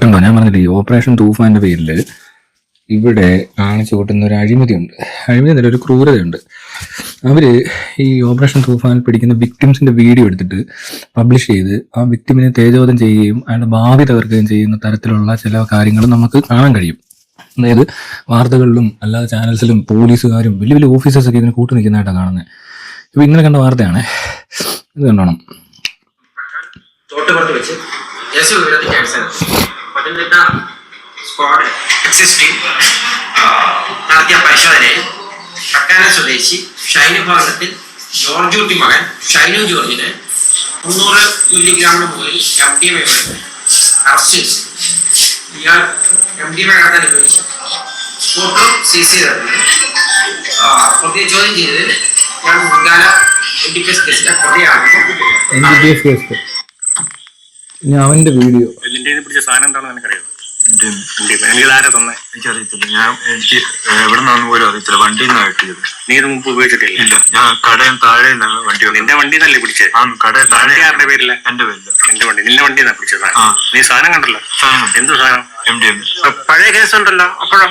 കണ്ടോ, ഞാൻ പറഞ്ഞില്ലേ ഈ ഓപ്പറേഷൻ തൂഫാന്റെ പേരിൽ ഇവിടെ കാണിച്ചു കൂട്ടുന്ന ഒരു അഴിമതിയുണ്ട്. അഴിമതി എന്നല്ല, ഒരു ക്രൂരതയുണ്ട്. അവര് ഈ ഓപ്പറേഷൻ തൂഫാൻ പിടിക്കുന്ന വിക്ടിംസിന്റെ വീഡിയോ എടുത്തിട്ട് പബ്ലിഷ് ചെയ്ത് ആ വിക്ടിമിനെ തേജോധം ചെയ്യുകയും അയാളുടെ ഭാവി തകർക്കുകയും ചെയ്യുന്ന തരത്തിലുള്ള ചില കാര്യങ്ങൾ നമുക്ക് കാണാൻ കഴിയും. അതായത് വാർത്തകളിലും അല്ലാതെ ചാനൽസിലും പോലീസുകാരും വലിയ വലിയ ഓഫീസേഴ്സൊക്കെ ഇതിനെ കൂട്ടു നിൽക്കുന്നതായിട്ടാണ് കാണുന്നത്. ഇപ്പൊ ഇന്നലെ കണ്ട വാർത്തയാണ്, ഇത് കണ്ടോണം. തോട്ടുപുറത്ത് വെച്ച് യേശു വിവരത്തിന്റെ അടിസ്ഥാനത്തിൽ പത്തനംതിട്ട സ്ക്വാഡ് എക്സിസ്റ്റിംഗ് നടത്തിയ പരിശോധനയിൽ കക്കാന സ്വദേശി ഷൈനു ഭവനത്തിൽ ജോർജൂട്ടി മകൻ ഷൈനു ജോർജിനെ 300 മില്ലിഗ്രാമിന് മുകളിൽ MDMA അറസ്റ്റ് ചെയ്തു. ഇയാൾ MDMA കടത്താൻ ഉപയോഗിച്ച ഫോട്ടോ CC ചെയ്തിട്ടുണ്ട്. പ്രതിയെ ചോദ്യം ചെയ്തതിൽ ഇയാൾ മുൻകാല NDPS കേസിലെ പ്രതിയാണെന്ന്. ഇനി അവന്റെ വീഡിയോ പിടിച്ച സാധനം എന്താണെന്ന് എനിക്കറിയാം. എനിക്കറിയത്തില്ല, എനിക്ക് എവിടെ നിന്നാന്ന് പോലും അറിയത്തില്ല. വണ്ടിയിൽ നിന്നാണ് കിട്ടിയത്. നീ ഇത് മുമ്പ് ഉപയോഗിച്ചിട്ടില്ല? ഇല്ല, ഞാൻ കടയും താഴെ നിന്നാണ് വണ്ടി. നിന്റെ വണ്ടി നല്ലേ പിടിച്ചത്? കടയിൽ താഴെ. ആരുടെ പേരില്ല? എന്റെ പേരില്ല. നിന്റെ വണ്ടി നിന്നാ പിടിച്ചത്. നീ സാധനം കണ്ടല്ലോ. എന്ത് സാധനം? MDMA. പഴയ കേസുണ്ടല്ലോ. അപ്പോഴോ?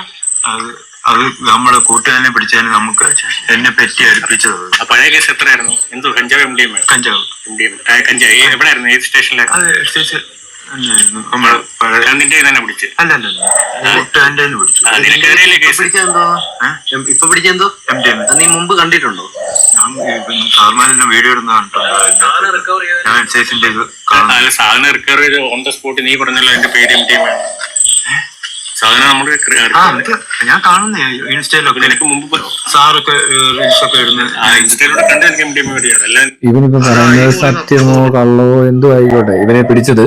അത് നമ്മുടെ കൂട്ടുകാരനെ പിടിച്ചതിന് നമുക്ക് എന്നെ പറ്റി അടുപ്പിച്ചത്. പഴയ കേസ് എത്രയായിരുന്നു? എന്തോ കഞ്ചാവ് MDMA? കഞ്ചാവ്. കഞ്ചാവ് എവിടെയായിരുന്നു? ഏത് സ്റ്റേഷനിലായിരുന്നു? അത് സ്റ്റേഷൻ നിന്റെ തന്നെ പിടിച്ച്? അല്ല, കൂട്ടുകാരൻ്റെ പിടിച്ചു. ഇപ്പൊ പിടിച്ചെന്തോ MDMA. നീ മുമ്പ് കണ്ടിട്ടുണ്ടോ? ഞാൻ സാർമാരെല്ലാം വീഡിയോ ഇടുന്ന കണ്ടിട്ടുണ്ട്. ഞാൻ എക്സൈസിന്റെ ഇത് സാധനം റിക്കവർ ചെയ്ത് ഓൺ ദ സ്പോട്ട്. നീ പറഞ്ഞല്ലോ എന്റെ പേര് MDMA. സാധനം നമ്മള് ഞാൻ കാണുന്ന ഇൻസ്റ്റയിലൊക്കെ എനിക്ക് മുമ്പ് സാറൊക്കെ റീൽസൊക്കെ ഇടുന്ന ഇൻസ്റ്റയിലൂടെ കണ്ട് എനിക്ക് MDMA വരികയാണ്. അല്ല ഇവനിപ്പോ പറയുന്നത് സത്യമോ കള്ളോ എന്തോ ആയിക്കോട്ടെ, ഇവനെ പിടിച്ചത്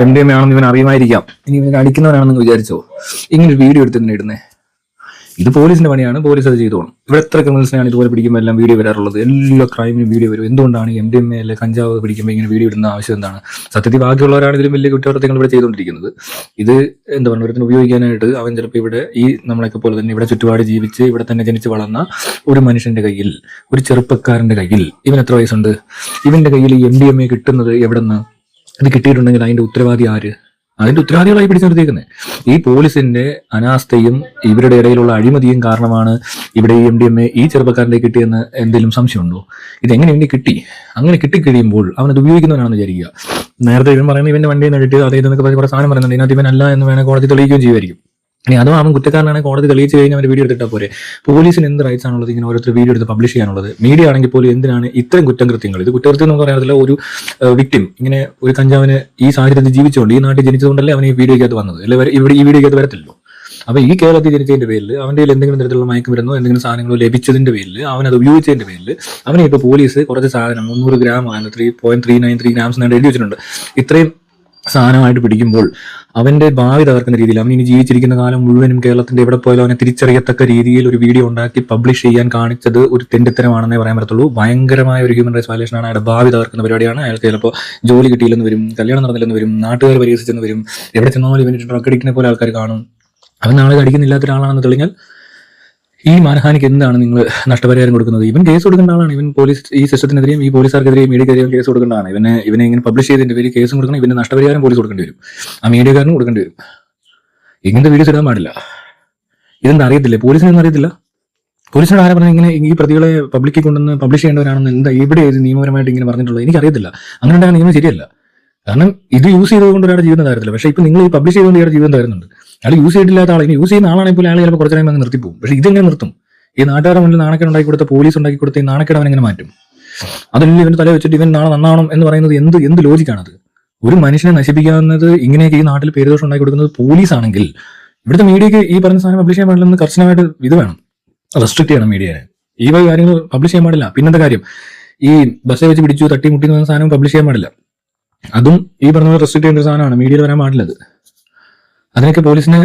MDMA ആണെന്ന് ഇവൻ അറിയുമായിരിക്കാം. ഇനി ഇവനെ അടിക്കുന്നവനാണെന്ന് വിചാരിച്ചോ ഇങ്ങനെ ഒരു വീഡിയോ എടുത്ത് തന്നെ ഇടുന്നേ? ഇത് പോലീസിന്റെ പണിയാണ്, പോലീസ് അത് ചെയ്തോളും. ഇവിടെ എത്ര ക്രിമിനൽസിനാണ് ഇതുപോലെ പിടിക്കുമ്പോൾ എല്ലാം വീഡിയോ വരാറുള്ളത്? എല്ലാ ക്രൈമിനും വീഡിയോ വരും. എന്തുകൊണ്ടാണ് MDMA അല്ലെ കഞ്ചാവ് പിടിക്കുമ്പോൾ ഇങ്ങനെ വീഡിയോ ഇടുന്ന ആവശ്യം എന്താണ്? സത്യത്തിൽ ബാക്കിയുള്ളവരാണ് ഇതിലും വലിയ കുറ്റകൃത്യങ്ങൾ ഇവിടെ ചെയ്തുകൊണ്ടിരിക്കുന്നത്. ഇത് എന്താ പറയുക, ഒരുത്തിന് ഉപയോഗിക്കാനായിട്ട് അവൻ ചിലപ്പോൾ ഇവിടെ ഈ നമ്മളൊക്കെ പോലെ തന്നെ ഇവിടെ ചുറ്റുപാട് ജീവിച്ച് ഇവിടെ തന്നെ ജനിച്ച് വളർന്ന ഒരു മനുഷ്യന്റെ കയ്യിൽ, ഒരു ചെറുപ്പക്കാരന്റെ കയ്യിൽ, ഇവൻ എത്ര വയസ്സുണ്ട്, ഇവന്റെ കയ്യിൽ ഈ MDMA കിട്ടുന്നത് എവിടെ നിന്ന്? ഇത് കിട്ടിയിട്ടുണ്ടെങ്കിൽ അതിന്റെ ഉത്തരവാദി ആര്? അതിന്റെ ഉത്തരവാദികളായി പിടിച്ചു നിർത്തിയിരിക്കുന്നത് ഈ പോലീസിന്റെ അനാസ്ഥയും ഇവരുടെ ഇടയിലുള്ള അഴിമതിയും കാരണമാണ് ഇവിടെ ഈ MDMA ഈ ചെറുപ്പക്കാരൻ്റെ കിട്ടിയെന്ന് എന്തെങ്കിലും സംശയമുണ്ടോ? ഇതെങ്ങനെ ഇവന് കിട്ടി? അങ്ങനെ കിട്ടിക്കഴിയുമ്പോൾ അവനത് ഉപയോഗിക്കുന്നവനാണെന്ന് വിചാരിക്കുക. നേരത്തെ ഇവൻ പറയുന്നത് ഇവന്റെ വണ്ടിയിൽ നിന്ന് കിട്ടിയത് അതേ എന്നൊക്കെ കുറെ സാധനം പറയുന്നുണ്ട്. ഇതിനകത്ത് ഇവനല്ല എന്ന് വേണേൽ കോടതി തെളിയിക്കുകയും ചെയ്യുമായിരിക്കും. ഇനി അതും അവൻ കുറ്റക്കാരനാണെങ്കിൽ കോടതി തെളിയിച്ച് കഴിഞ്ഞാൽ അവന്റെ വീഡിയോ എടുത്തിട്ടാൽ പോരെ? പോലീസിന് എന്ത് റൈറ്റ്സ് ആണുള്ളത് ഇങ്ങനെ ഓരോരുത്തർ വീഡിയോ എടുത്ത് പബ്ലിഷ് ചെയ്യാനുള്ളത്? മീഡിയ ആണെങ്കിൽ പോലും എന്തിനാണ് ഇത്തരം കുറ്റകൃത്യങ്ങൾ? ഇത് കുറ്റകൃത്യം എന്ന് പറയാറില്ല. ഒരു വിക്ടിം ഇങ്ങനെ ഒരു കഞ്ചാവിന് ഈ സാഹചര്യത്തിൽ ജീവിച്ചുകൊണ്ട് ഈ നാട്ടിൽ ജനിച്ചതുകൊണ്ടല്ലേ അവൻ ഈ വീഡിയോയ്ക്കകത്ത് വന്നത്, അല്ലെ ഇവിടെ ഈ വീഡിയോയ്ക്കകത്ത് വരത്തില്ലല്ലോ. അപ്പൊ ഈ കേരളത്തിൽ ജനിച്ചതിന്റെ പേരിൽ അവന്റെ എന്തെങ്കിലും തരത്തിലുള്ള മയക്കുമരുന്നോ എന്തെങ്കിലും സാധനങ്ങളോ ലഭിച്ചതിന്റെ പേരിൽ അവനത് ഉപയോഗിച്ചതിന്റെ പേരിൽ അവനെ ഇപ്പോൾ പോലീസ് കുറച്ച് സാധനം 300 ഗ്രാം 3.393 ഗ്രാംസ് എഴുതി വെച്ചിട്ടുണ്ട്. ഇത്രയും സാധനമായിട്ട് പിടിക്കുമ്പോൾ അവന്റെ ഭാവി തകർക്കുന്ന രീതിയിൽ അവൻ ഇനി ജീവിച്ചിരിക്കുന്ന കാലം മുഴുവനും കേരളത്തിന്റെ എവിടെ പോയാലും അവനെ തിരിച്ചറിയത്തക്ക രീതിയിൽ ഒരു വീഡിയോ ഉണ്ടാക്കി പബ്ലിഷ് ചെയ്യാൻ കാണിച്ചത് ഒരു തെണ്ടിത്തരമാണെന്നേ പറയാൻ പറ്റത്തുള്ളൂ. ഭയങ്കരമായ ഒരു ഹ്യൂമൻ റൈറ്റ്സ് വയലേഷൻ ആണ്. അയാളുടെ ഭാവി തകർക്കുന്ന പരിപാടിയാണ്. അയാൾക്ക് ചിലപ്പോൾ ജോലി കിട്ടിയില്ലെന്ന് വരും, കല്യാണം നടന്നില്ലെന്ന് വരും, നാട്ടുകാർ പരിഹസിച്ചെന്ന് വരും, എവിടെ ചെന്നാലും ഇവന് ഡ്രഗ് അഡിക്റ്റിനെ പോലെ ആൾക്കാർ കാണും. അവൻ നാളെ അടിക്കുന്നില്ലാത്ത ഒരാളാണെന്ന് തെളിഞ്ഞാൽ ഈ മാനഹാനിക്ക് എന്താണ് നിങ്ങൾ നഷ്ടപരിഹാരം കൊടുക്കുന്നത്? ഇവൻ കേസ് കൊടുക്കേണ്ട ആളാണ്. ഇവൻ പോലീസ് ഈ സിസ്റ്റത്തിനെതിരെയും ഈ പോലീസുകാർക്കെതിരെയും മീഡിയക്കെതിരെയും കേസ് കൊടുക്കേണ്ടതാണ്. ഇവനെ ഇങ്ങനെ പബ്ലിഷ് ചെയ്തതിന്റെ പേര് കേസും കൊടുക്കണം. ഇവന് നഷ്ടപരിഹാരം പോലീസ് കൊടുക്കേണ്ടി വരും, ആ മീഡിയക്കാരനും കൊടുക്കേണ്ടി വരും. ഇങ്ങനത്തെ വീഡിയോസ് ഇടാൻ പാടില്ല. ഇതെന്താ അറിയത്തില്ലേ? പോലീസിനൊന്നും അറിയത്തില്ല. പോലീസിനോട് ആരാ പറഞ്ഞാൽ ഇങ്ങനെ ഈ പ്രതികളെ പബ്ലിക്കിൽ കൊണ്ടുവന്ന് പബ്ലിഷ് ചെയ്യേണ്ടവരാണെന്ന് എന്താ ഇവിടെ നിയമപരമായിട്ട് ഇങ്ങനെ പറഞ്ഞിട്ടുള്ളത്? എനിക്കറിയത്തില്ല. അങ്ങനെ ഉണ്ടായ നിയമം ശരിയല്ല. കാരണം ഇത് യൂസ് ചെയ്തുകൊണ്ട് ഒരാളുടെ ജീവിതം തരത്തില്ല. പക്ഷേ ഇപ്പൊ നിങ്ങൾ ഈ പബ്ലിഷ് ചെയ്തുകൊണ്ട് ഇയാളുടെ ജീവിതം തരുന്നുണ്ട്. അയാൾ യൂസ് ചെയ്തില്ലാത്ത ആൾ ഇനി യൂസ് ചെയ്യുന്ന ആളാണെങ്കിൽ അയാൾ ചിലപ്പോൾ കുറച്ച് കഴിയുമ്പോൾ അങ്ങ് നിർത്തിപ്പോകും. പക്ഷേ ഇതെങ്ങനെ നിർത്തും? ഈ നാട്ടുകാരുടെ മുന്നിൽ നാണക്കേട് ഉണ്ടാക്കി കൊടുത്ത പോലീസ് ഉണ്ടാക്കി കൊടുത്ത ഈ നാണക്കേട് അവൻ എങ്ങനെ മാറ്റും? അതല്ലെങ്കിൽ ഇവന്റെ തല വെച്ചിട്ട് ഇവൻ നാളെ നന്നാവണം എന്ന് പറയുന്നത് എന്ത് ലോജിക്കാണത്? ഒരു മനുഷ്യനെ നശിപ്പിക്കാവുന്നത് ഇങ്ങനെയൊക്കെ ഈ നാട്ടിൽ പേരുദോഷം ഉണ്ടാക്കി കൊടുക്കുന്നത് പോലീസ് ആണെങ്കിൽ ഇവിടുത്തെ മീഡിയക്ക് ഈ പറഞ്ഞ സാധനം പബ്ലിഷ് ചെയ്യാൻ പാടില്ലെന്ന് കർശനമായിട്ട് ഇത് വേണം, റെസ്ട്രിക്ട് ചെയ്യണം മീഡിയനെ. ഈ വക കാര്യങ്ങൾ പബ്ലിഷ് ചെയ്യാൻ പാടില്ല. പിന്നത്തെ കാര്യം, ഈ ബസ്സെ വെച്ച് പിടിച്ചു തട്ടി മുട്ടി എന്ന് പറഞ്ഞ സാധനം പബ്ലിഷ് ചെയ്യാൻ പാടില്ല. അതും ഈ പറഞ്ഞ റെസ്ട്രിക്ട് ചെയ്യേണ്ട ഒരു സാധനമാണ്. മീഡിയയിൽ വരാൻ പാടില്ലത്. അതിനൊക്കെ പോലീസിന്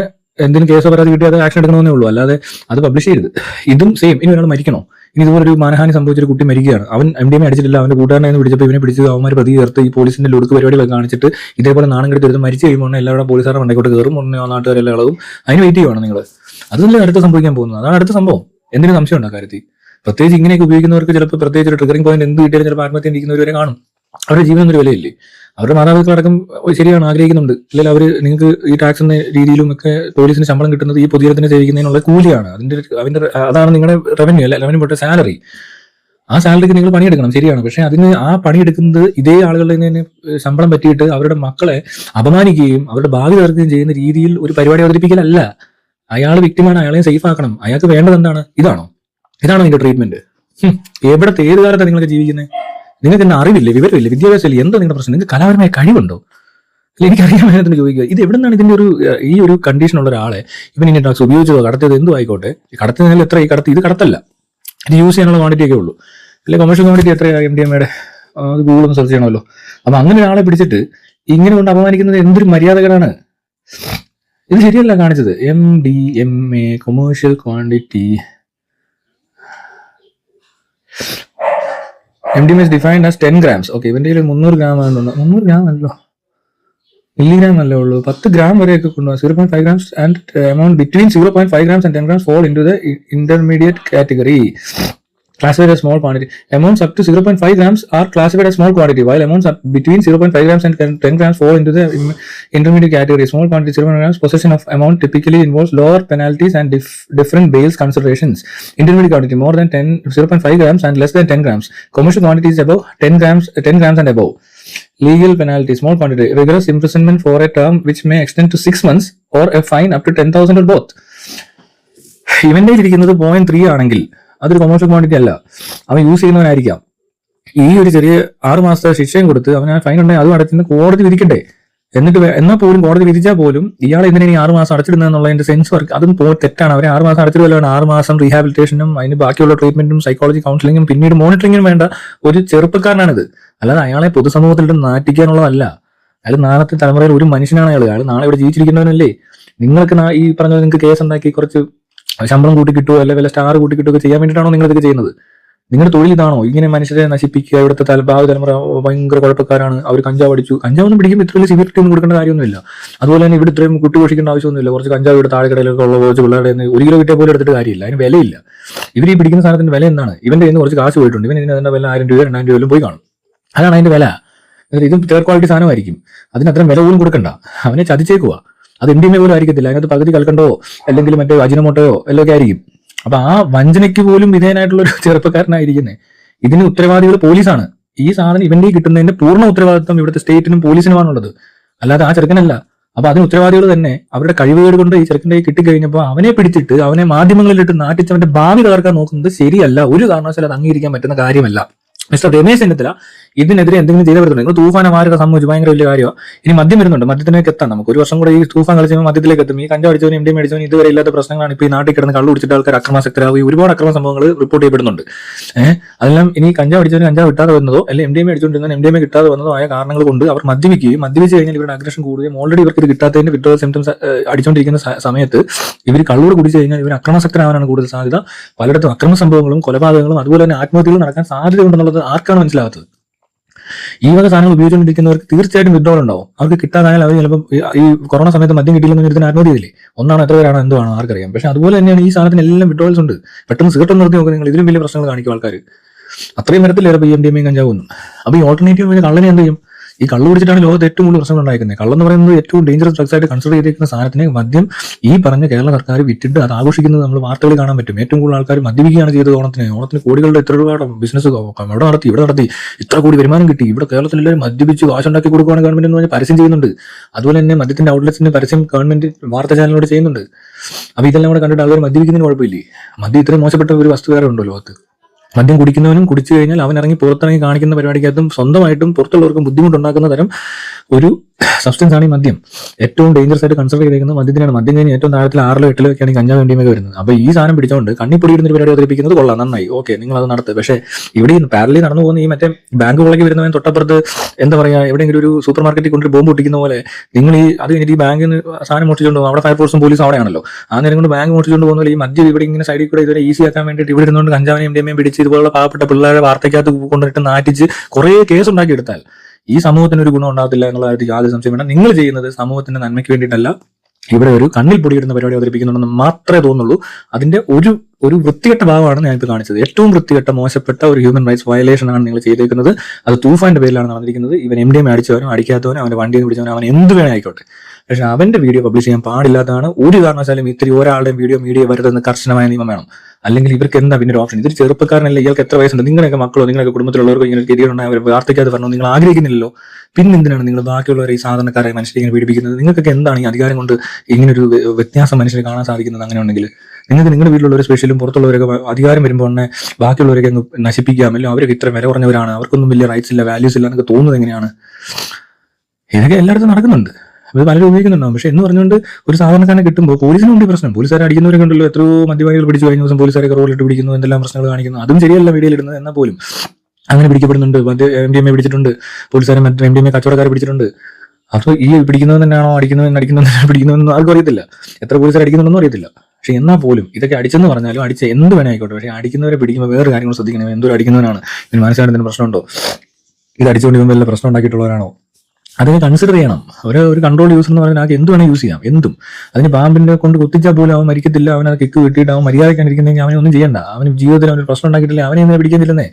എന്തെങ്കിലും കേസോ പരാതി കിട്ടി അത് ആക്ഷൻ എടുക്കണമെന്നേ ഉള്ളൂ, അല്ലാതെ അത് പബ്ലിഷ് ചെയ്യരുത്. ഇതും സെയിം. ഇനി ഒരാൾ മരിക്കണോ? ഇനി ഇതുപോലൊരു മാനഹാനി സംഭവിച്ചൊരു കുട്ടി മരിക്കുകയാണ്. അവൻ MDMA അടിച്ചിട്ടില്ല, അവന്റെ കൂട്ടുകാരനെ പിടിച്ചപ്പോൾ ഇവനെ പിടിച്ച് അവന്മാർ പ്രതി ചേർത്ത് ഈ പോലീസിന്റെ ലൊടുക്ക് പരിപാടികളൊക്കെ കാണിച്ചിട്ട് ഇതേപോലെ നാണം കെടുത്ത് മരിച്ചു കഴിയുമ്പോൾ എല്ലാവരുടെ പോലീസുകാരുടെ മണ്ടയ്ക്കോട്ട് കയറും, നാട്ടുകാരെല്ലാം ഇളകും. അതിന് വെയിറ്റ് ചെയ്യുവാണ് നിങ്ങൾ. അതല്ലേ അടുത്ത സംഭവിക്കാൻ പോകുന്നത്. അതാണ് അടുത്ത സംഭവം. എന്തിനും സംശയം ഉണ്ട് ആ കാര്യത്തിൽ. പ്രത്യേകിച്ച് ഇങ്ങനെയൊക്കെ ഉപയോഗിക്കുന്നവർക്ക് ചിലപ്പോൾ പ്രത്യേകിച്ച് ഒരു ട്രിഗറിംഗ് പോയിന്റ് എന്ത് കിട്ടിയാലും ചിലപ്പോൾ ആത്മഹത്യ ഇരിക്കുന്നവരെ കാണും. അവരുടെ ജീവനൊരു വിലയില്ലേ? അവരുടെ മാതാപിതാക്കളടക്കം ശരിയാണ് ആഗ്രഹിക്കുന്നുണ്ട്, അല്ലെങ്കിൽ അവർ നിങ്ങൾക്ക് ഈ ടാക്സ് എന്ന രീതിയിലും ഒക്കെ പോലീസിന് ശമ്പളം കിട്ടുന്നത് ഈ പൊതുജനത്തിനെ സേവിക്കുന്നതിനുള്ള കൂലിയാണ്. അതാണ് നിങ്ങളുടെ റവന്യൂ അല്ല, റവന്യൂ പോട്ടെ സാലറി. ആ സാലറിക്ക് നിങ്ങൾ പണിയെടുക്കണം, ശരിയാണ്. പക്ഷെ അതിന് ആ പണിയെടുക്കുന്നത് ഇതേ ആളുകളുടെ തന്നെ ശമ്പളം പറ്റിയിട്ട് അവരുടെ മക്കളെ അപമാനിക്കുകയും അവരുടെ ഭാവി തകർക്കുകയും ചെയ്യുന്ന രീതിയിൽ ഒരു പരിപാടി അവതരിപ്പിക്കലല്ല. അയാൾ വ്യക്തിമാണ്, അയാളെ സേഫ് ആക്കണം. അയാൾക്ക് വേണ്ടത് എന്താണ്? ഇതാണോ നിങ്ങളുടെ ട്രീറ്റ്മെന്റ്? എവിടത്തെ ഏത് കാലത്താണ് നിങ്ങളൊക്കെ ജീവിക്കുന്നത്? നിങ്ങൾക്ക് തന്നെ അറിവില്ലേ, വിവരമില്ലേ, വിദ്യാഭ്യാസമില്ലേ? എന്താ നിങ്ങളുടെ പ്രശ്നം? നിങ്ങൾക്ക് കലാപരമായ കഴിവുണ്ടോ? അല്ല, എനിക്കറിയാൻ വേണ്ടതിന് ചോദിക്കുക. ഇത് എവിടെ നിന്നാണ് ഇതിന്റെ ഈ ഒരു കണ്ടീഷൻ ഉള്ള ഒരാളെ ഇവൻ ഇനി ഡ്രഗ്സ് ഉപയോഗിച്ചതോ കടത്തിയത് എന്തോ ആയിക്കോട്ടെ, കടത്തുന്നതിൽ എത്ര ഈ കടത്തി? ഇത് കടത്തല്ല, ഇത് യൂസ് ചെയ്യാനുള്ള ക്വാണ്ടിറ്റി ഒക്കെ ഉള്ളൂ. അല്ലെങ്കിൽ കൊമേഴ്ഷ്യൽ ക്വാണ്ടിറ്റി എത്രയാണ് MDMA-യുടെ? അത് ഗൂഗിൾ ഒന്ന് സെർച്ച് ചെയ്യണമല്ലോ. അപ്പൊ അങ്ങനെ ഒരാളെ പിടിച്ചിട്ട് ഇങ്ങനെ കൊണ്ട് അപമാനിക്കുന്നത് എന്തൊരു മര്യാദകളാണ്? ഇത് ശരിയല്ല കാണിച്ചത്. MDMA commercial quantity. MDMA is defined as 10 grams. Okay, ഇവന്റെ 300 ഗ്രാം ആണെന്ന്. 300 ഗ്രാം അല്ലോ, മില്ലിഗ്രാം അല്ലേ ഉള്ളൂ. 10 ഗ്രാം വരെയൊക്കെ കൊണ്ടുപോകാം. 0.5 grams and amount between 0.5 grams and 10 grams fall into the intermediate category. Classified as small quantity. Amounts up to 0.5 grams are classified as small quantity, while amounts up between 0.5 grams and 10 grams fall into the intermediate category. Small quantity 0.5 grams possession of amount typically involves lower penalties and different bail considerations. Intermediate quantity more than 0.5 grams and less than 10 grams. Commercial quantity is above 10 grams and above. Legal penalty small quantity rigorous imprisonment for a term which may extend to 6 months or a fine up to 10,000 or both. ഇവന്റെ ഇരിക്കുന്നത് 0.3 ആണെങ്കിൽ അതൊരു commercial quantity അല്ല, അവൻ use ചെയ്യുന്നവനായിരിക്കാം. ഈ ഒരു ചെറിയ 6 മാസത്തെ ശിക്ഷയും കൊടുത്ത് അവൻ ആ ഫൈൻ ഉണ്ടെങ്കിൽ അതും അടച്ചിരുന്ന് കോടതി വിധിക്കട്ടെ. എന്നാൽ പോലും കോടതി വിധിച്ചാൽ പോലും ഇയാൾ എന്തിനാണ് ഈ 6 മാസം അടച്ചിടുന്നതെന്നുള്ളതിന്റെ സെൻസ് വർക്ക് അതും തെറ്റാണ്. അവരെ 6 മാസം അടച്ചിടുകയാണ്. 6 മാസം റീഹാബിലിറ്റേഷനും അതിന് ബാക്കിയുള്ള ട്രീറ്റ്മെന്റും സൈക്കോളജി കൗൺസിലിംഗും പിന്നീട് മോണിറ്ററിംഗും വേണ്ട ഒരു ചെറുപ്പക്കാരനാണിത്. അല്ലാതെ അയാളെ പൊതുസമൂഹത്തിൽ നാറ്റിക്കാനുള്ളതല്ല. അയാൾ നാളത്തെ തലമുറയിൽ ഒരു മനുഷ്യനാണ്. അയാൾ നാളെ ഇവിടെ ജീവിച്ചിരിക്കുന്നവനല്ലേ. നിങ്ങൾക്ക് ഈ പറഞ്ഞ നിങ്ങൾക്ക് കേസ് ഉണ്ടാക്കി കുറച്ച് ശമ്പളം കൂട്ടി കിട്ടുമോ അല്ലെങ്കിൽ വല്ല സ്റ്റാർ കൂട്ടി കിട്ടുകയോ ചെയ്യാൻ വേണ്ടിയിട്ടാണോ നിങ്ങൾ ഇതൊക്കെ ചെയ്യുന്നത്? നിങ്ങളുടെ തൊഴിൽ ഇതാണോ? ഇങ്ങനെ മനുഷ്യരെ നശിപ്പിക്കുക? ഇവിടുത്തെ ഭാവി തലമുറ ഭയങ്കര കുഴപ്പക്കാരാണ്, അവർ കഞ്ചാവ് അടിച്ചു. കഞ്ചാവൊന്നും പിടിക്കുമ്പോൾ ഇത്ര വലിയ സിവിയറിറ്റി ഒന്നും കൊടുക്കേണ്ട കാര്യമൊന്നുമില്ല. അതുപോലെ തന്നെ ഇവിടെ ഇത്രയും കുട്ടി പോഷിക്കേണ്ട ആവശ്യമൊന്നുമില്ല. കുറച്ച് കഞ്ചാവ് ഇവിടെ താഴെക്കടയിലൊക്കെ ഉള്ള കുറച്ച് പിള്ളേരുടെ 1 കിലോ കിട്ടിയ പോലും എടുത്തിട്ട് കാര്യമില്ല, അതിന് വിലയില്ല. ഇവർ ഈ പിടിക്കുന്ന സാധനത്തിന്റെ വില എന്താണ്? ഇവന്റെ കയ്യിൽ നിന്ന് കുറച്ച് കാശ് പോയിട്ടുണ്ട്, ഇവൻ ഇതിന്റെ വില 1000 രൂപ 2000 രൂപയിലും പോയി കാണും. അതാണ് അതിന്റെ വില. ഇതും തേർഡ് ക്വാളിറ്റി സാധനമായിരിക്കും, അതിന് അത്രയും വില പോലും കൊടുക്കണ്ട. അവനെ ചതിച്ചേക്കുക. അത് MDMA പോലും ആയിരിക്കത്തില്ല, അതിനകത്ത് പകുതി കൽക്കണ്ടോ അല്ലെങ്കിൽ മറ്റേ അജിനമോട്ടോയോ എല്ലാം ആയിരിക്കും. അപ്പൊ ആ വഞ്ചനയ്ക്ക് പോലും വിധേയനായിട്ടുള്ള ഒരു ചെറുപ്പക്കാരനായിരിക്കുന്നത്. ഇതിന് ഉത്തരവാദികൾ പോലീസാണ്. ഈ സാധനം ഇവന്റെ കിട്ടുന്നതിന്റെ പൂർണ്ണ ഉത്തരവാദിത്വം ഇവിടുത്തെ സ്റ്റേറ്റിനും പോലീസിനുമാണുള്ളത്, അല്ലാതെ ആ ചെറുക്കനല്ല. അപ്പൊ അതിന് ഉത്തരവാദികൾ തന്നെ അവരുടെ കഴിവുകേട് കൊണ്ട് ഈ ചെറുക്കൻ്റെ കിട്ടിക്കഴിഞ്ഞപ്പോൾ അവനെ പിടിച്ചിട്ട് അവനെ മാധ്യമങ്ങളിലിട്ട് നാട്ടിച്ചവന്റെ ഭാവി തകർക്കാൻ നോക്കുന്നത് ശരിയല്ല. ഒരു കാരണവശാലും അത് അംഗീകരിക്കാൻ പറ്റുന്ന കാര്യമല്ല. മിസ്റ്റർ രമേശ് ചെന്നിത്തല ഇതിനെതിരെ എന്തെങ്കിലും ചെയ്തേ പറ്റുന്നുണ്ട്. നിങ്ങൾ തൂഫാനെ മാരൊക്കെ സംഭവിച്ചു, ഭയങ്കര വലിയ കാര്യമാണ്. ഇനി മദ്യം വരുന്നുണ്ട്, മദ്യത്തിലേക്ക് എത്താം. നമുക്ക് 1 വർഷം കൂടെ ഈ തൂഫാൻ കളിച്ചുമ്പോൾ മദ്യത്തിലേക്ക് എത്തും. ഈ കഞ്ചാവ് അടിച്ചവനും MDMA അടിച്ചവനും ഇതുവരെ ഇല്ലാത്ത പ്രശ്നങ്ങളാണ് ഇപ്പോൾ ഈ നാട്ടിൽ കിടന്ന് കള്ളു കുടിച്ചിട്ട് ആൾക്കാർ അക്രമാസക്തരാകുകയും ഒരുപാട് അക്രമ സംഭവങ്ങൾ റിപ്പോർട്ട് ചെയ്യപ്പെടുന്നുണ്ട്. അതെല്ലാം ഇനി കഞ്ചാവ് അടിച്ചവന് കഞ്ചാവ് കിട്ടാതെ വന്നതോ അല്ലെങ്കിൽ MDMA അടിച്ചുകൊണ്ടിരുന്ന MDMA കിട്ടാതെ വന്നതോ ആയ കാരണങ്ങൾ കൊണ്ട് അവർ മദ്യപിച്ച് കഴിഞ്ഞാൽ ഇവരുടെ അഗ്രഷൻ കൂടുകയും ഓൾറെഡി ഇവർക്ക് ഇത് കിട്ടാത്തതിന്റെ വിഡ്രോവൽ സിംറ്റംസ് അടിച്ചുകൊണ്ടിരിക്കുന്ന സമയത്ത് ഇവർ കള്ളൂടെ കുടിച്ചു കഴിഞ്ഞാൽ ഇവർ അക്രമാസക്തരാകാനാണ് കൂടുതൽ സാധ്യത. പലയിടത്തും അക്രമ സംഭവങ്ങളും കൊലപാതകങ്ങളും അതുപോലെ തന്നെ ആത്മഹത്യകളും നടക്കാൻ സാധ്യത ഉണ്ടെന്നുള്ളത് ആർക്കാണ് മനസ്സിലാകാത്തത്? ഈ വക സാധനങ്ങൾ ഉപയോഗിച്ചുകൊണ്ടിരിക്കുന്നവർക്ക് തീർച്ചയായിട്ടും വിഡ്രോവൽ ഉണ്ടാവും. അവർക്ക് കിട്ടാതായാൽ അവർ ചിലപ്പോൾ ഈ കൊറോണ സമയത്ത് മദ്യം കിട്ടിയില്ലെന്ന് ഇതിന് ആത്മഹത്യ ചെയ്തില്ലേ? ഒന്നാണോ എത്ര പേരാണോ എന്തോ ആണോ ആർക്കറിയാം. പക്ഷെ അതുപോലെ തന്നെയാണ് ഈ സാധനത്തിന് എല്ലാം വിഡ്രോവൽസ് ഉണ്ട്. പെട്ടെന്ന് സിഗരറ്റ് നിർത്തി നോക്കുക, നിങ്ങൾ ഇതിലും വലിയ പ്രശ്നങ്ങൾ കാണിക്കും ആൾക്കാർ. അത്രയും മരത്തിലേറെ ഈ MDMA കഞ്ചാവൊന്നും. അപ്പൊ ഈ ഓൾട്ടർനേറ്റീവ് കള്ളനെ എന്ത് ചെയ്യും? ഈ കള്ളു കുടിച്ചിട്ടാണ് ലോകത്ത് ഏറ്റവും കൂടുതൽ പ്രശ്നങ്ങൾ ഉണ്ടായിരിക്കുന്നത്. കള്ളെന്ന് പറയുന്നത് ഏറ്റവും ഡേഞ്ചറസ് ഡ്രഗ്സ് ആയിട്ട് കൺസിഡർ ചെയ്തിരിക്കുന്ന സാധനത്തിനെ മദ്യം ഈ പറഞ്ഞ കേരള സർക്കാർ വിറ്റിട്ട് അത് ആഘോഷിക്കുന്നത് നമ്മൾ വാർത്തകളിൽ കാണാൻ പറ്റും. ഏറ്റവും കൂടുതൽ ആൾക്കാർ മദ്യപിക്കുകയാണ് ചെയ്തത്. ഓണത്തിന് കോടികളുടെ എത്ര രൂപ ബിസിനസ് അവിടെ നടത്തി, ഇവിടെ നടത്തി, ഇത്ര കോടി വരുമാനം കിട്ടി. ഇവിടെ കേരളത്തിൽ എല്ലാവരും മദ്യപിച്ച് കാശുണ്ടാക്കി കൊടുക്കുകയാണ് ഗവൺമെന്റ് എന്ന് പറഞ്ഞാൽ പരസ്യം ചെയ്യുന്നുണ്ട്. അതുപോലെ തന്നെ മദ്യത്തിന്റെ ഔട്ട്ലെറ്റ്സിന്റെ പരസ്യം ഗവൺമെന്റ് വാർത്താ ചാനലിലൂടെ ചെയ്യുന്നുണ്ട്. അപ്പൊ ഇതെല്ലാം കൂടെ കണ്ടിട്ട് ആളുകൾ മദ്യപിക്കുന്നതിന് കുഴപ്പമില്ലേ? മദ്യം ഇത്രയും മോശപ്പെട്ട ഒരു വസ്തു വേറെ ഉണ്ടോ ലോകത്ത്? മദ്യം കുടിക്കുന്നവനും കുടിച്ചു കഴിഞ്ഞാൽ അവൻ ഇറങ്ങി പുറത്തിറങ്ങി കാണിക്കുന്ന പരിപാടിക്കകത്തും സ്വന്തമായിട്ടും പുറത്തുള്ളവർക്കും ബുദ്ധിമുട്ടുണ്ടാക്കുന്ന തരം ഒരു സബ്സ്റ്റൻസ് ആണ് ഈ മദ്യം. ഏറ്റവും ഡേഞ്ചറസ് ആയിട്ട് കൺസിഡർ ചെയ്തിരിക്കുന്നത് മദ്യത്തിനാണ്. മദ്യം കഴിഞ്ഞ് ഏറ്റവും താഴത്തിൽ 6 8 ഒക്കെയാണ് കഞ്ചാവ് MDMA വരുന്നത്. അപ്പൊ ഈ സാധനം പിടിച്ചുകൊണ്ട് കണ്ണിപ്പൊടിയിടുന്ന ഒരു പരിപാടി അവതരിപ്പിക്കുന്നത് കൊള്ളാം, നന്നായി, ഓക്കെ, നിങ്ങൾ അത് നടത്തുക. പക്ഷേ ഇവിടെ പാരലി നടന്നു പോകുന്ന ഈ മറ്റേ ബാങ്ക് കൊള്ളയ്ക്ക് വരുന്നവൻ തൊട്ടപ്പുറത്ത് എന്താ പറയാ എവിടെയെങ്കിലും ഒരു സൂപ്പർ മാർക്കറ്റിൽ കൊണ്ടൊരു ബോംബ് പൊട്ടിക്കുന്ന പോലെ നിങ്ങൾ ഈ അത് കഴിഞ്ഞിട്ട് ഈ ബാങ്കിൽ നിന്ന് സാധനം മോഷിച്ചുകൊണ്ട് പോകും. അവിടെ ഫയർഫോഴ്സും പോലീസും അവിടെയാണല്ലോ. ആ നേരം കൊണ്ട് ബാങ്ക് മോഷിച്ചുകൊണ്ട് പോകുന്ന ഈ മദ്യം ഇവിടെ ഇങ്ങനെ സൈഡിൽ കൂടെ ഇതുവരെ ഈസി ആക്കാൻ വേണ്ടിയിട്ട് ഇവിടെ ഇരുന്നുകൊണ്ട് കഞ്ചാവിനെയും MDMA പിടിച്ച് ഇതുപോലുള്ള പാവപ്പെട്ട പിള്ളേരെ വാർത്തയ്ക്കകത്ത് കൊണ്ടിട്ട് നാട്ടിച്ച് കുറേ കേസ് ഉണ്ടാക്കി എടുത്താൽ ഈ സമൂഹത്തിന് ഒരു ഗുണം ഉണ്ടാകത്തില്ല എന്നുള്ള കാര്യത്തിൽ യാതൊരു സംശയം വേണ്ട. നിങ്ങൾ ചെയ്യുന്നത് സമൂഹത്തിന്റെ നന്മയ്ക്ക് വേണ്ടിയിട്ടല്ല, ഇവിടെ ഒരു കണ്ണിൽ പൊടിയിടുന്ന പരിപാടി അവതരിപ്പിക്കുന്നുണ്ടെന്ന് മാത്രമേ തോന്നുള്ളൂ. അതിന്റെ ഒരു വൃത്തികെട്ട ഭാവമാണ് ഞാനിപ്പോൾ കാണിച്ചത്. ഏറ്റവും വൃത്തികെട്ട മോശപ്പെട്ട ഒരു ഹ്യൂമൻ റൈറ്റ്സ് വയലേഷൻ ആണ് നിങ്ങൾ ചെയ്തേക്കുന്നത്. അത് തൂഫാന്റെ പേരിലാണ് നടന്നിരിക്കുന്നത്. ഇവൻ MDMA അടിച്ചവനോ അടിക്കാത്തവനോ അവന്റെ വണ്ടിയിൽ നിന്ന് പിടിച്ചവനോ അവൻ എന്ത് വേണേ ആയിക്കോട്ടെ, പക്ഷെ അവന്റെ വീഡിയോ പബ്ലിഷ് ചെയ്യാൻ പാടില്ലാത്തതാണ്. ഒരു കാരണവശാലും ഇത്തിരി ഒരാളുടെയും വീഡിയോ മീഡിയ വരുതെന്ന് കർശനമായ നിയമം വേണം. അല്ലെങ്കിൽ ഇവർക്ക് എന്താ പിന്നെ ഒരു ഓപ്ഷൻ? ഇതൊരു ചെറുപ്പക്കാരനല്ല, ഇയാൾക്ക് എത്ര വയസ്സുണ്ട്? നിങ്ങളൊക്കെ മക്കളോ നിങ്ങളൊക്കെ കുടുംബത്തിലുള്ളവർക്കോ ഇങ്ങനെ ഗതികളുണ്ടായി അവർ വാർത്തയ്ക്കകത്ത് പറഞ്ഞു നിങ്ങൾ ആഗ്രഹിക്കുന്നില്ലല്ലോ, പിന്നെ എന്തിനാണ് നിങ്ങൾ ബാക്കിയുള്ളവരെ ഈ സാധാരണക്കാരെ മനുഷ്യരെ ഇങ്ങനെ പീഡിപ്പിക്കുന്നത്? നിങ്ങൾക്കൊക്കെ എന്താണ് ഈ അധികാരം കൊണ്ട് ഇങ്ങനൊരു വ്യത്യാസം മനുഷ്യരെ കാണാൻ സാധിക്കുന്നത്? അങ്ങനെ ഉണ്ടെങ്കിൽ നിങ്ങൾക്ക് നിങ്ങളുടെ വീട്ടിലുള്ളവർ സ്പെഷ്യലും പുറത്തുള്ളവരൊക്കെ അധികാരം വരുമ്പോൾ തന്നെ ബാക്കിയുള്ളവരൊക്കെ അങ്ങ് നശിപ്പിക്കാമല്ലോ, അവരൊക്കെ ഇത്ര വില കുറഞ്ഞവരാണ്, അവർക്കൊന്നും വലിയ റൈറ്റ്സ് ഇല്ല, വാല്യൂസ് ഇല്ല എന്നൊക്കെ തോന്നുന്നത് എങ്ങനെയാണ്? ഇതൊക്കെ എല്ലായിടത്തും നടക്കുന്നുണ്ട്, ഇത് പലരും ഉപയോഗിക്കുന്നുണ്ടാവും. പക്ഷെ എന്ന് പറഞ്ഞുകൊണ്ട് ഒരു സാധാരണക്കാരനെ കിട്ടുമ്പോൾ പോലീസിന് വേണ്ടി പ്രശ്നം. പോലീസുകാരെ അടിക്കുന്നവരൊക്കെ ഉണ്ടല്ലോ, എത്രയോ മദ്യപാനികൾ പിടിച്ചു കഴിഞ്ഞ ദിവസം പോലീസുകാരെ റോളിട്ട് പിടിക്കുന്നു, എന്തെല്ലാം പ്രശ്നങ്ങൾ കാണിക്കുന്നു. അതും ശരിയല്ല വീഡിയോയിൽ ഇടുന്നത്. എന്നാൽ പോലും അങ്ങനെ പിടിക്കപ്പെടുന്നുണ്ട്. MDMA പിടിച്ചിട്ടുണ്ട്, പോലീസുകാരെ മറ്റേ MDMA കച്ചവടക്കാരെ പിടിച്ചിട്ടുണ്ട്. അപ്പോൾ ഈ പിടിക്കുന്നത് തന്നെയാണോ പിടിക്കുന്നതെന്ന് ആർക്കും അറിയത്തില്ല, എത്ര പോലീസുകാർ അടിക്കുന്നുണ്ടെന്നും അറിയത്തില്ല. പക്ഷെ എന്നാൽ പോലും ഇതൊക്കെ അടിച്ചെന്ന് പറഞ്ഞാലും അടിച്ച എന്ത് വേണേ ആയിക്കോട്ടെ, പക്ഷെ അടിക്കുന്നവരെ പിടിക്കുമ്പോൾ വേറെ കാര്യങ്ങൾ ശ്രദ്ധിക്കണം. എന്തൊരു അടിക്കുന്നവനാണ്, ഇവന് മനസ്സിലാകുന്നതിന് പ്രശ്നമുണ്ടോ, ഇത് അടിച്ചുകൊണ്ട് ഇവൻ വല്ല പ്രശ്നം ഉണ്ടാക്കിയിട്ടുള്ളവരാണോ, അതിനെ കൺസിഡർ ചെയ്യണം. ഒരു കൺട്രോൾ യൂസർ എന്ന് പറഞ്ഞാൽ എന്ത് വേണേൽ യൂസ് ചെയ്യാം, എന്തും. അതിന് പാമ്പിന്റെ കൊണ്ട് കുത്തിച്ചാൽ പോലും അവൻ മരിക്കത്തില്ല, അവൻ അത് കിക്ക് കിട്ടിയിട്ട് അവൻ മര്യാദക്കാണ്ടിരിക്കുന്നെങ്കിൽ അവനെ ഒന്നും ചെയ്യണ്ട. അവന് ജീവിതത്തിൽ അവനൊരു പ്രശ്നം ഉണ്ടാക്കിയിട്ടില്ല, അവനെ എന്നെ പിടിക്കുന്നില്ലെന്നേ,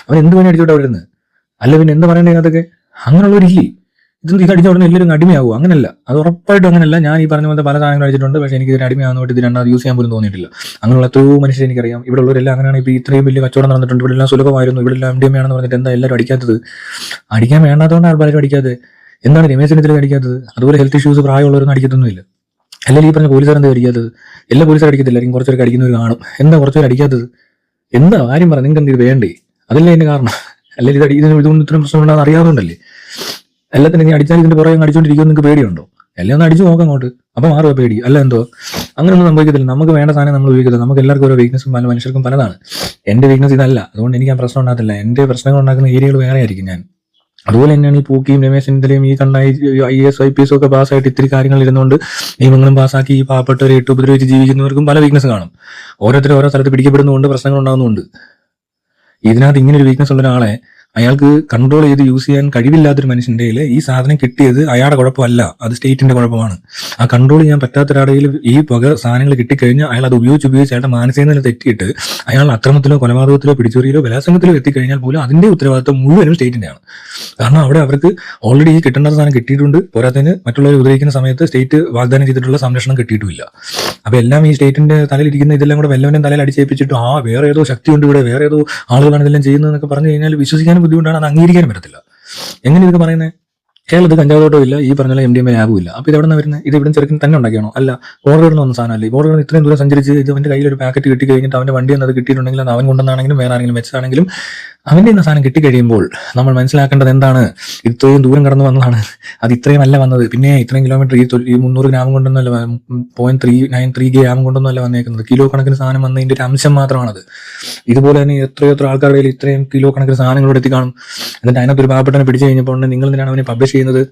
അവൻ എന്ത് വേണേ അടിച്ചോട്ടെ അവിടെ നിന്ന്. അല്ല പിന്നെ എന്ത് പറയേണ്ടത്? അതൊക്കെ അങ്ങനെയുള്ളവരില്ലേ? ഇത് അടിച്ച ഉടനെ എല്ലാവരും അടിമയാകും, അങ്ങനല്ല, അത് ഉറപ്പായിട്ടും അങ്ങനല്ല. ഞാൻ ഈ പറഞ്ഞ പോലത്തെ പല സാധനങ്ങൾ അടിച്ചിട്ടുണ്ട്, പക്ഷേ എനിക്ക് ഇതിന് അടിമയാകുന്നതായിട്ട് ഇത് രണ്ടാമത് യൂസ് ചെയ്യാൻ പോലും തോന്നിയിട്ടില്ല. അങ്ങനെയുള്ള എത്രയോ മനുഷ്യരെ എനിക്കറിയാം. ഇവിടെ ഉള്ളവരെല്ലാം അങ്ങനെയാണ്. ഇപ്പോൾ ഇത്രയും വലിയ കച്ചവടം നടന്നിട്ടുണ്ട്, ഇവിടെ എല്ലാം സുലഭമായിരുന്നു, ഇവിടെ എല്ലാം MDMA ആണെന്ന് പറഞ്ഞിട്ട് എന്താ എല്ലാവരും അടിക്കാത്തത്? അടിക്കാൻ വേണ്ടാത്തതുകൊണ്ടാണ് പലരും അടിക്കാതെ. എന്താണ് രമേശ് ചെന്നിത്തല അടിക്കാത്തത്? അതുപോലെ ഹെൽത്ത് ഇഷ്യൂസ് പ്രായമുള്ളവരൊന്നും അടിക്കത്തൊന്നുമില്ല. അല്ലെങ്കിൽ ഈ പറഞ്ഞ പോലീസുകാർ എന്താ അടിക്കാത്തത്? എല്ലാ പോലീസുകാർ അടിക്കത്തില്ല, കുറച്ചൊക്കെ അടിക്കുന്നവർ കാണും. എന്താ കുറച്ചൊക്കെ അടിക്കാത്തത്? എന്താ കാര്യം പറ, നിങ്ങൾക്ക് എന്ത് ഇത് വേണ്ടേ? അതല്ലേ അതിന്റെ കാരണം? അല്ലെങ്കിൽ ഇതുകൊണ്ട് ഇത്രയും പ്രശ്നം ഉണ്ടാകുന്ന അറിയാവുന്നതല്ലേ? എല്ലാത്തിനും ഇനി അടിച്ചാൽ ഇതിന്റെ പുറകെ അടിച്ചുകൊണ്ടിരിക്കുമെന്ന് നിങ്ങൾക്ക് പേടിയുണ്ടോ? എല്ലാം ഒന്ന് അടിച്ചു നോക്കാം അങ്ങോട്ട്, അപ്പൊ മാറുക പേടി. അല്ല എന്തോ അങ്ങനെയൊന്നും സംഭവിക്കത്തില്ല. നമുക്ക് വേണ്ട സാധനം നമ്മൾ ഉപയോഗിക്കത്തില്ല. നമുക്ക് എല്ലാവർക്കും ഓരോ വീക്ക്നസും പല മനുഷ്യർക്കും പലതാണ്. എന്റെ വീക്ക്നസ് ഇതല്ല, അതുകൊണ്ട് എനിക്ക് ആ പ്രശ്നം ഉണ്ടാകത്തില്ല. എന്റെ പ്രശ്നങ്ങൾ ഉണ്ടാക്കുന്ന ഏരിയകൾ വേറെ ആയിരിക്കും. ഞാൻ അതുപോലെ തന്നെയാണ് ഈ പൂക്കിയും രമേശ് ചെന്നിത്തലയും ഈ കണ്ട IAS IPS ഒക്കെ പാസ്സായിട്ട് ഇത്തിരി കാര്യങ്ങൾ ഇരുന്നുകൊണ്ട് നിയമങ്ങളും പാസ്സാക്കി ഈ പാവപ്പെട്ടവരെ ഇട്ട് ഉപദ്രവിച്ച് ജീവിക്കുന്നവർക്കും പല വീക്ക്നസ് കാണും. ഓരോരുത്തരും ഓരോ സ്ഥലത്ത് പിടിക്കപ്പെടുന്നുണ്ട്, പ്രശ്നങ്ങൾ ഉണ്ടാകുന്നുണ്ട്. ഇതിനകത്ത് ഇങ്ങനെ ഒരു വീക്ക്നസ് ഉള്ള ഒരാളെ അയാൾക്ക് കൺട്രോൾ ചെയ്ത് യൂസ് ചെയ്യാൻ കഴിവില്ലാത്തൊരു മനുഷ്യന്റെ കയ്യിൽ ഈ സാധനം കിട്ടിയത് അയാളുടെ കുഴപ്പമല്ല, അത് സ്റ്റേറ്റിന്റെ കുഴപ്പമാണ്. ആ കൺട്രോൾ ചെയ്യാൻ പറ്റാത്ത ഒരാളുടെ ഈ വക സാധനങ്ങൾ കിട്ടിക്കഴിഞ്ഞാൽ അയാൾ അത് ഉപയോഗിച്ച് അയാളുടെ മാനസിക നില തെറ്റിയിട്ട് അയാൾ അക്രമത്തിലോ കൊലപാതകത്തിലോ പിടിച്ചോറിയിലോ ബലാത്സംഗത്തിലോ എത്തിക്കഴിഞ്ഞാൽ പോലും അതിന്റെ ഉത്തരവാദിത്വം മുഴുവനും സ്റ്റേറ്റിന്റെയാണ്. കാരണം അവിടെ അവർക്ക് ഓൾറെഡി ഈ കിട്ടേണ്ട സാധനം കിട്ടിയിട്ടുണ്ട്, പോരാത്തതിന് മറ്റുള്ളവർ ഉപദ്രവിക്കുന്ന സമയത്ത് സ്റ്റേറ്റ് വാഗ്ദാനം ചെയ്തിട്ടുള്ള സംരക്ഷണം കിട്ടിയിട്ടുമില്ല. അപ്പൊ എല്ലാം ഈ സ്റ്റേറ്റിന്റെ തലയിലിരിക്കുന്ന ഇതെല്ലാം കൂടെ വല്ലവനും തലയിൽ അടിച്ചേൽപ്പിച്ചിട്ട് വേറെ ഏതോ ശക്തിയുണ്ട് ഇവിടെ, വേറെ ഏതോ ആളുകളാണ് ഇതെല്ലാം ചെയ്യുന്നതെന്നൊക്കെ പറഞ്ഞു കഴിഞ്ഞാൽ വിശ്വസിക്കാനും ബുദ്ധിമുട്ടാണ്, അത് അംഗീകരിക്കാനും പറ്റത്തില്ല. എങ്ങനെ ഇതൊക്കെ പറയുന്നത്? കേരളത്തിൽ കഞ്ചാവോട്ടോ ഇല്ല, ഈ പറഞ്ഞ MDMA ലാബും ഇല്ല. അപ്പൊ ഇത് എവിടെ നിന്ന് വരുന്നത്? ഇത് ഇവിടെ ചെറുക്കൻ തന്നെ ഉണ്ടാക്കിയാണോ? അല്ല, ബോർഡറിൽ നിന്ന് വന്ന സാധനമല്ലേ. ബോർഡറിൽ ഇത്രയും ദൂരം സഞ്ചരിച്ച് ഇത് അവന്റെ കയ്യിൽ ഒരു പാക്കറ്റ് കിട്ടി കഴിഞ്ഞിട്ട് അവന്റെ വണ്ടി എന്നത് കിട്ടിയിട്ടുണ്ടെങ്കിൽ അത് അവൻ കൊണ്ടെന്നാണെങ്കിലും വേറെ ആരെങ്കിലും വെച്ചാണെങ്കിലും അവന്റെ ഇന്ന സാധനം കിട്ടിക്കഴിയുമ്പോൾ നമ്മൾ മനസ്സിലാക്കേണ്ടത് എന്താണ്? ഇത്രയും ദൂരം കടന്നു വന്നതാണ്, അത് ഇത്രയും അല്ല വന്നത്. പിന്നെ ഇത്രയും കിലോമീറ്റർ ഈ 300 ഗ്രാം കൊണ്ടൊന്നുമല്ല, 0.393 ഗ്രാം കൊണ്ടൊന്നുമല്ല വന്നേക്കുന്നത്. കിലോ കണക്കിന് സാധനം വന്നതിന്റെ ഒരു അംശം മാത്രമാണത്. ഇതുപോലെ തന്നെ എത്രയോ ആൾക്കാരുടെ കയ്യിൽ ഇത്രയും കിലോ കണക്കിന് സാധനങ്ങളോട് എത്തിക്കാണും. എന്നിട്ട് അതിനകത്ത് ഒരു പാവപ്പെട്ടവനെ പിടിച്ചു കഴിഞ്ഞപ്പോൾ നിങ്ങൾ എന്തിനാണ് അവനെ പബ്ലിഷ് ചെയ്യുന്നത്?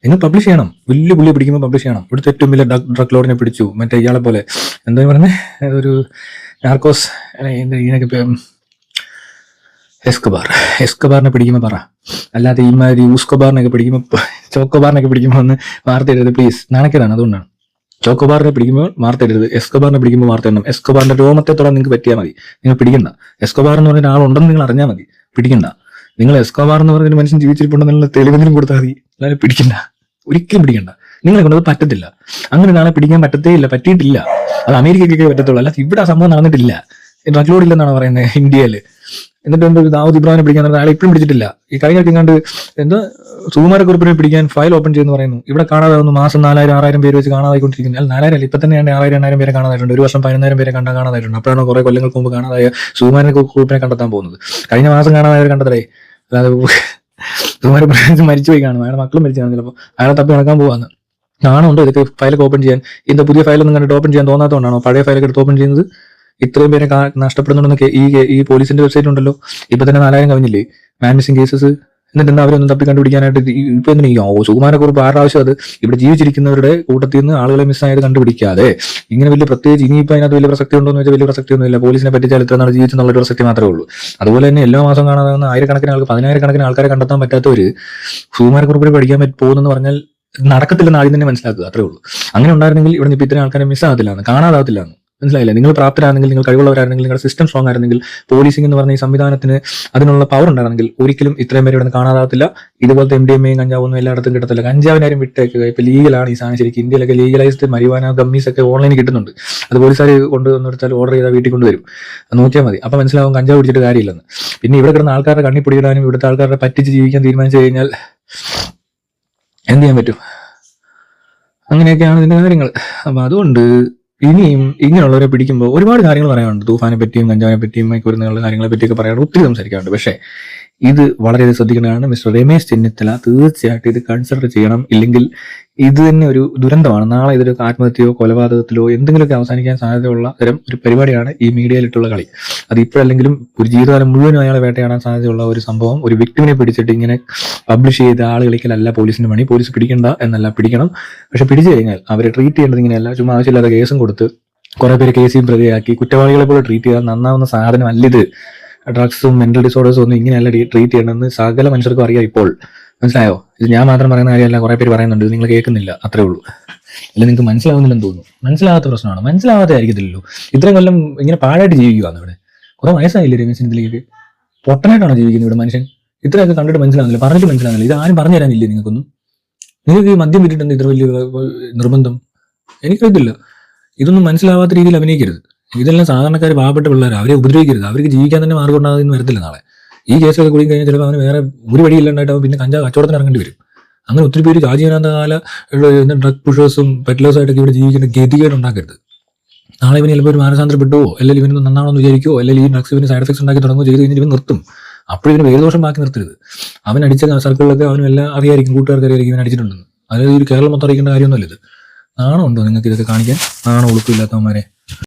നിങ്ങൾ പബ്ലിഷ് ചെയ്യണം, വലിയ പുള്ളിയെ പിടിക്കുമ്പോൾ പബ്ലിഷ് ചെയ്യണം. ഇവിടുത്തെ ഏറ്റവും വലിയ ഡ്രഗ് ലോഡിനെ പിടിച്ചു, മറ്റേ ഇയാളെ പോലെ എന്താ പറഞ്ഞേ, ഒരു നാർക്കോസ് ഇതിനൊക്കെ എസ്കബാറിനെ പിടിക്കുമ്പോൾ പറ, അല്ലാതെ ഈ മാതിരി ഊസ്കോബാറിനൊക്കെ പിടിക്കുമ്പോൾ ചോക്കോബാറിനൊക്കെ പിടിക്കുമ്പോൾ ഒന്ന് വാർത്ത എഴുതരുത് പ്ലീസ്, നാണക്കേടാണ്. അതുകൊണ്ടാണ് ചോക്കോബാറിനെ പിടിക്കുമ്പോൾ വാർത്ത എഴുതരുത്, എസ്കോബാറിനെ പിടിക്കുമ്പോൾ വാർത്ത എണ്ണം. എസ്കോബാറിന്റെ രോമത്തെ തൊടാൻ നിങ്ങൾക്ക് പറ്റിയാൽ മതി, നിങ്ങൾ പിടിക്കണ്ട. എസ്കോബാർ എന്ന് പറഞ്ഞ ആളുണ്ടെന്ന് നിങ്ങൾ അറിഞ്ഞാൽ മതി, പിടിക്കണ്ട. നിങ്ങൾ എസ്കോബാർ എന്ന് പറഞ്ഞൊരു മനുഷ്യൻ ജീവിച്ചിരിപ്പുണ്ടെന്നുള്ള തെളിവെങ്കിലും കൊടുത്താൽ മതി, അല്ലാതെ പിടിക്കണ്ട, ഒരിക്കലും പിടിക്കണ്ട. നിങ്ങളെ കൊണ്ടത് പറ്റത്തില്ല. അങ്ങനെ ഒരാളെ പിടിക്കാൻ പറ്റത്തേ ഇല്ല, പറ്റിയിട്ടില്ല. അത് അമേരിക്കയ്ക്കൊക്കെ പറ്റത്തുള്ളൂ, അല്ല ഇവിടെ ആ സംഭവം നടന്നിട്ടില്ല. ഡ്രഗ് ലോഡ് ഇല്ലെന്നാണ് പറയുന്നത് ഇന്ത്യയില്. എന്നിട്ട് എന്തോ ദാവൂദ് ഇബ്രാഹിമിനെ പിടിക്കാൻ അയാളെ ഇപ്പോഴും പിടിച്ചിട്ടില്ല. ഈ കഴിഞ്ഞ എങ്ങാണ്ട് എന്തോ സുകുമാരക്കുറുപ്പിനെ പിടിക്കാൻ ഫയൽ ഓപ്പൺ ചെയ്യുന്നു പറയുന്നു. ഇവിടെ കാണാതെ വന്നു, മാസം 4000-6000 പേര് വെച്ച് കാണാതായിക്കൊണ്ടിരിക്കുന്നു. അല്ല 4000 അല്ല, ഇപ്പൊ തന്നെ 6000-8000 പേരെ കാണാതായിട്ടുണ്ട്. ഒരു വർഷം 11000 പേരെ കാണാതായിട്ടുണ്ട്. അപ്പോഴാണ് കുറെ കൊല്ലങ്ങൾക്ക് മുമ്പ് കാണാതായ സുകുമാരക്കുറുപ്പിനെ കണ്ടെത്താൻ പോകുന്നത്. കഴിഞ്ഞ മാസം കാണാതായവർ കണ്ടതേ, അല്ലാതെ സുകുമാരക്കുറുപ്പ് മരിച്ചുപോയി കാണും, അയാളുടെ മക്കളും മരിച്ചു കാണും. ചിലപ്പോൾ അയാളെ തപ്പി നടക്കാൻ പോവാന്ന് കാണുന്നുണ്ടോ? ഇതൊക്കെ ഫയലൊക്കെ ഓപ്പൺ ചെയ്യാൻ, ഇതിന്റെ പുതിയ ഫയലൊന്നും കണ്ടിട്ട് ഓപ്പൺ ചെയ്യാൻ തോന്നാത്തതുകൊണ്ടാണോ പഴയ ഫയലൊക്കെ എടുത്ത് ഓപ്പൺ ചെയ്യുന്നത്? ഇത്രയും പേരെ നഷ്ടപ്പെടുന്നുണ്ടെന്നൊക്കെ ഈ പോലീസിന്റെ വെബ്സൈറ്റ് ഉണ്ടല്ലോ. ഇപ്പൊ തന്നെ 4000 കവിഞ്ഞില്ലേ മാൻ മിസ്സിംഗ് കേസസ്. എന്നിട്ട് എന്താ അവരൊന്നും തപ്പി കണ്ടുപിടിക്കാനായിട്ട് ഇപ്പൊ എന്തിനാ സുകുമാരക്കുറുപ്പ് ആരുടെ ആവശ്യം? അത് ഇവിടെ ജീവിച്ചിരിക്കുന്നവരുടെ കൂട്ടത്തിൽ നിന്ന് ആളുകളെ മിസ്സായത് കണ്ടുപിടിക്കാതെ ഇങ്ങനെ വലിയ പ്രത്യേകിച്ച് ഇനിയിപ്പോൾ അതിനകത്ത് വലിയ പ്രസക്തി ഉണ്ടോ എന്ന് വെച്ചാൽ വലിയ പ്രസക്തിയൊന്നുമില്ല. പോലീസിനെ പറ്റിച്ചാൽ ഇത്ര നാൾ ജീവിച്ചെന്നുള്ളൊരു പ്രസക്തി മാത്രമേ ഉള്ളൂ. അതുപോലെ തന്നെ എല്ലാ മാസം കാണാതാകുന്ന 1000-കണക്കിന് ആൾക്കാരെ കണ്ടെത്താൻ പറ്റാത്തവര് സുകുമാരക്കുറുപ്പിനെ പഠിക്കാൻ പോകുന്നെന്ന് പറഞ്ഞാൽ നടക്കത്തില്ലെന്ന് ആദ്യം തന്നെ മനസ്സിലാക്കുക, അത്രേ ഉള്ളൂ. അങ്ങനെ ഉണ്ടായിരുന്നെങ്കിൽ ഇവിടെ ഇപ്പൊ ഇത്രയും ആൾക്കാരെ മിസ്സാകത്തില്ലാന്ന്, കാണാതാകത്തില്ലാന്ന്. മനസ്സിലായില്ലേ? നിങ്ങൾ പ്രാപ്തരാണെങ്കിൽ, നിങ്ങൾ കഴിവുള്ളവരായിരുന്നെങ്കിൽ, നിങ്ങളുടെ സിസ്റ്റം സ്ട്രോങ് ആയിരുന്നെങ്കിൽ, പോലീസിംഗ് എന്ന് പറഞ്ഞ ഈ സംവിധാനത്തിന് അതിനുള്ള പവർ ഉണ്ടായിരുന്നെങ്കിൽ ഒരിക്കലും ഇത്രയും പേര് ഇവിടെ കാണാതാകത്തില്ല. ഇതുപോലത്തെ MDMA കഞ്ചാവൊന്നും എല്ലായിടത്തും കിട്ടത്തില്ല. കഞ്ചാവിനാരും വിട്ടേക്കുക. ഇപ്പൊ ലീഗലാണ് ഈ സാധനം. ശരിക്കും ഇന്ത്യയിലൊക്കെ ലീഗലൈസ്ഡ് മരിവാന ഗമ്മീസ് ഒക്കെ ഓൺലൈനിൽ കിട്ടുന്നുണ്ട്. അത് പോലീസുകാർ കൊണ്ടുവന്നെടുത്താൽ ഓർഡർ ചെയ്താൽ വീട്ടിൽ കൊണ്ടുവരും. അത് നോക്കിയാൽ മതി. അപ്പൊ മനസ്സിലാവും കഞ്ചാവ് പിടിച്ചിട്ട് കാര്യമില്ലെന്ന്. പിന്നെ ഇവിടെ കിടന്ന ആൾക്കാരുടെ കണ്ണി പിടിയിടാനും ഇവിടുത്തെ ആൾക്കാരുടെ പറ്റിച്ച് ജീവിക്കാൻ തീരുമാനിച്ചു കഴിഞ്ഞാൽ എന്ത് ചെയ്യാൻ പറ്റും? അങ്ങനെയൊക്കെയാണ് ഇതിന്റെ കാര്യങ്ങൾ. അപ്പൊ അതുകൊണ്ട് ഇനിയും ഇങ്ങനെയുള്ളവരെ പിടിക്കുമ്പോൾ ഒരുപാട് കാര്യങ്ങൾ പറയാനുണ്ട്. തൂഫാനെ പറ്റിയും കഞ്ചാവിനെ പറ്റിയും മയക്കുമരുന്നുകളുടെ കാര്യങ്ങളെ പറ്റിയൊക്കെ പറയാനുണ്ട്, ഒത്തിരി സംസാരിക്കാറുണ്ട്. പക്ഷേ ഇത് വളരെയധികം ശ്രദ്ധിക്കേണ്ടതാണ്. മിസ്റ്റർ രമേശ് ചെന്നിത്തല തീർച്ചയായിട്ടും ഇത് കൺസിഡർ ചെയ്യണം. ഇല്ലെങ്കിൽ ഇത് തന്നെ ഒരു ദുരന്തമാണ്. നാളെ ഇതൊരു ആത്മഹത്യയോ കൊലപാതകത്തിലോ എന്തെങ്കിലുമൊക്കെ അവസാനിക്കാൻ സാധ്യതയുള്ള തരം ഒരു പരിപാടിയാണ് ഈ മീഡിയയിലിട്ടുള്ള കളി. അത് ഇപ്പോഴല്ലെങ്കിലും ഒരു ജീവിതകാലം മുഴുവനും അയാളെ വേട്ടയാടാൻ സാധ്യതയുള്ള ഒരു സംഭവം. ഒരു വിക്ടിമിനെ പിടിച്ചിട്ട് ഇങ്ങനെ പബ്ലിഷ് ചെയ്ത ആൾ കളിക്കലല്ല പോലീസിന്റെ പണി. പോലീസ് പിടിക്കണ്ട എന്നല്ല, പിടിക്കണം. പക്ഷെ പിടിച്ചു കഴിഞ്ഞാൽ അവരെ ട്രീറ്റ് ചെയ്യേണ്ടത് ഇങ്ങനെയല്ല. ചുമ്മാ ആവശ്യമില്ലാത്ത കേസും കൊടുത്ത് കുറെ പേര് കേസിയും പ്രതിയാക്കി കുറ്റവാളികളെ പോലെ ട്രീറ്റ് ചെയ്താൽ നന്നാവുന്ന സാധനമല്ല ഇത്. ഡ്രഗ്സും മെന്റൽ ഡിസോർഡേഴ്സും ഒന്നും ഇങ്ങനെയല്ല ട്രീറ്റ് ചെയ്യണമെന്ന് സകല മനുഷ്യർക്കും അറിയാം ഇപ്പോൾ. മനസ്സിലായോ? ഇത് ഞാൻ മാത്രം പറയുന്ന കാര്യമല്ല, കുറെ പേര് പറയുന്നുണ്ട്. നിങ്ങൾ കേൾക്കുന്നില്ല, അത്രേ ഉള്ളൂ. അല്ല, നിങ്ങൾക്ക് മനസ്സിലാവുന്നില്ലെന്ന് തോന്നുന്നു. മനസ്സിലാവാത്ത പ്രശ്നമാണ്. മനസ്സിലാവാത്ത ആയിരിക്കത്തില്ലല്ലോ. ഇത്രയും കൊല്ലം ഇങ്ങനെ പാഴായിട്ട് ജീവിക്കുകയാണ് ഇവിടെ. കുറെ വയസ്സായില്ലേ രമേശ് ചെന്നിത്തലയ്ക്ക്? പൊട്ടനായിട്ടാണോ ജീവിക്കുന്നത് ഇവിടെ മനുഷ്യൻ? ഇത്രയൊക്കെ കണ്ടിട്ട് മനസ്സിലാവുന്നില്ല, പറഞ്ഞിട്ട് മനസ്സിലാവുന്നില്ല. ഇത് ആരും പറഞ്ഞു തരാനില്ലേ നിങ്ങൾക്കൊന്നും? നിങ്ങൾക്ക് ഈ മദ്യം വിട്ടിട്ടുണ്ട് ഇത്ര വലിയ നിർബന്ധം? എനിക്കറിയത്തില്ല. ഇതൊന്നും മനസ്സിലാവാത്ത രീതിയിൽ അഭിനയിക്കരുത്. ഇതെല്ലാം സാധാരണക്കാർ, പാവപ്പെട്ട പിള്ളേർ, അവരെ ഉപദ്രവിക്കരുത്. അവർക്ക് ജീവിക്കാൻ തന്നെ മാർഗം ഉണ്ടാകുന്ന വരത്തില്ല നാളെ. ഈ കേസൊക്കെ കുടി കഴിഞ്ഞാൽ ചിലപ്പോൾ അവന് വേറെ ഒരു വഴിയില്ലാണ്ടായിട്ട് അവൻ പിന്നെ കഞ്ചാവ് കച്ചവടത്തിന് ഇറങ്ങേണ്ടി വരും. അങ്ങനെ ഒത്തിരി പേര് രാജീവനാന്ത കാല ഡ്രഗ് പുഷേഴ്സും പെറ്റ്ലേഴ്സായിട്ടൊക്കെ ഇവിടെ ജീവിക്കുന്ന ഗതികേട് ഉണ്ടാക്കരുത്. നാളെ ഇവന് ചിലപ്പോൾ ഒരു മാനസാന്തരപ്പെട്ടുവോ, അല്ലെങ്കിൽ ഇവന് നന്നാണെന്ന് വിചാരിക്കുമോ, അല്ലെങ്കിൽ ഈ ഡ്രഗ്സ് ഇവന് സൈഡ് എഫക്ട്സ് ഉണ്ടാക്കി തുടങ്ങുകയോ ചെയ്ത് കഴിഞ്ഞാൽ ഇവൻ നിർത്തും. അപ്പോൾ ഇവന് വേദദോഷം ബാക്കി നിർത്തരുത്. അവൻ അടിച്ച സർക്കിളിലൊക്കെ അവനും എല്ലാം അറിയായിരിക്കും, കൂട്ടുകാർക്ക് അറിയായിരിക്കും ഇവൻ അടിച്ചിട്ടുണ്ടെന്ന്. അതായത് ഒരു കേരളം മൊത്തം അറിയിക്കേണ്ട കാര്യമൊന്നുമല്ല ഇത്. നാണമുണ്ടോ നിങ്ങൾക്ക് ഇതൊക്കെ കാണിക്കാൻ? നാണം ഒളുക്കില്ലാത്തവന്മാരെ.